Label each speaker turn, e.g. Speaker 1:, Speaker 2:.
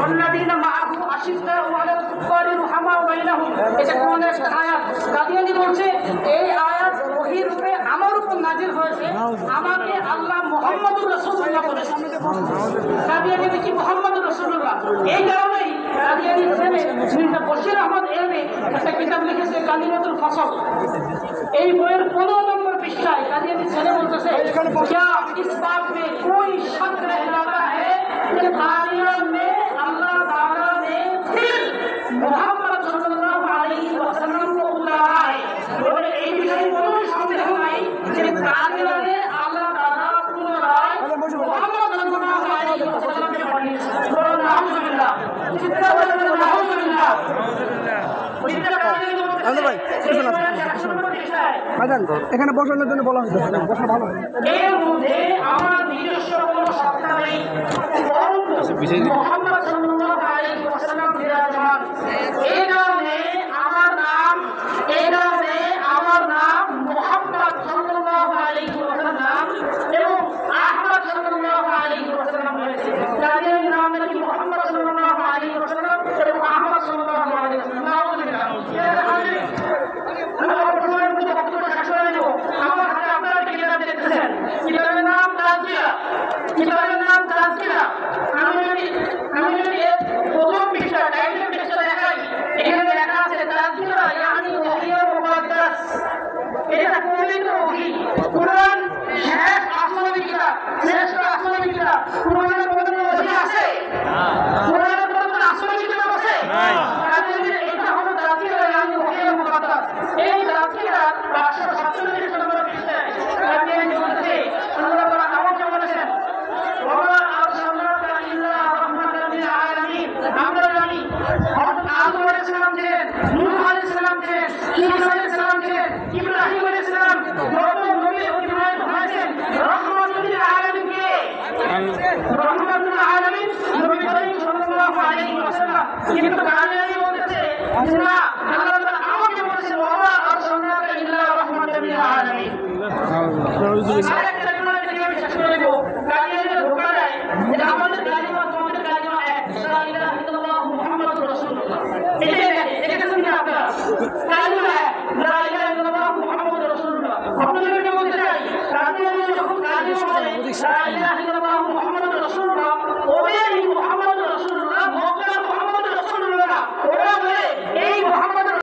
Speaker 1: والذين معه أشداء على الكفار رحماء بينهم এটা কোন একটা আয়াত কাদিয়ানি বলছে এই আয়াত ওহী রূপে আমার উপর নাযিল হয়েছে আমাকে আল্লাহ মুহাম্মদুর রাসূলুল্লাহ বলেছেন কাদিয়ানি কি মুহাম্মদুর রাসূলুল্লাহ এই কারণেই কাদিয়ানি ছেলে মির্জা বশির আহমদ এলবি একটা কিতাব লিখেছে কালিমাতুল ফসল এই বইয়ের 15 নম্বর পৃষ্ঠায় কাদিয়ানি ছেলে বলতেছে क्या इस बात में कोई शक नहीं रहता है कि कादियान में अल्लाह ताला ने फिर मुहम्मद सल्लल्लाहु अलैहि वसल्लम को उतारा है और এই বিষয়ে কোনো সন্দেহ নাই যে কাদিয়ানে আল্লাহ তাআলা পুনরায় মুহাম্মদ সাল্লাল্লাহু আলাইহি ওয়াসাল্লামকে পাঠিয়েছেন নাউজুবিল্লাহ নাউজুবিল্লাহ
Speaker 2: এখানে বসানোর জন্য বলা হয়েছে বসা ভালো
Speaker 1: এর মধ্যে আমার নিজস্ব কোনো সত্তা নেই মুহাম্মদ সাল্লাল্লাহু আলাইহি ওয়াসাল্লাম বিরাজমান এই কারণে আমার নাম মুহাম্মদ সাল্লাল্লাহু আলাইহি ওয়াসাল্লাম এবং আহমদ সাল্লাল্লাহু আলাইহি ওয়াসাল্লাম হয়েছে তাদের নাম নাকি মুহাম্মদ সাল্লাল্লাহু আলাইহি ওয়াসাল্লাম এবং আহমদ সাল্লাল্লাহু আলাইহি ওয়াসাল্লাম নাউজুবিল্লাহ আমার হাতে আপনারা কিতাব দেখতেছেন কিতাবের নাম তাজকিরা আমি যদি প্রথম পৃষ্ঠা টাইটেল পৃষ্ঠা দেখাই এখানে লেখা আছে তাজকিরা ইয়ানি ওহিয়া মুকাদ্দাস এটা পবিত্র ওহী কুরআন শেষ আসমানি কিতাব শ্রেষ্ঠ আসমানি কিতাব কুরআনের পবিত্র ওহী আছে কুরআনের পবিত্র আসমানি কিতাব আছে এটা হলো তাজকিরা ইয়ানি ওহিয়া মুকাদ্দাস এই তাজকিরা 547 নম্বর পৃষ্ঠায় কাদিয়ানি বলছে আল্লাহ তাআলা আমাকে বলেছেন ওয়া আরসালনাকা ইল্লা রাহমাতাল লিল আলামিন আমরা জানি আদম আলাইহিস সালাম ছিলেন নূহ আলাইহিস সালাম ছিলেন ঈসা আলাইহিস সালাম ছিলেন ইব্রাহিম আলাইহিস সালাম যত নবী অতিবাহিত হয়েছেন রাহমাতুল লিল আলামিন কে রাহমাতুল আলামিন নবী করিম সাল্লাল্লাহু আলাইহি ওয়াসাল্লাম কিন্তু কাদিয়ানি বলতেছে না আল্লাহ তাআলা আমাকে বলেছেন ওয়া আরসালনাকা ইল্লা রাহমাতাল লিল আলামিন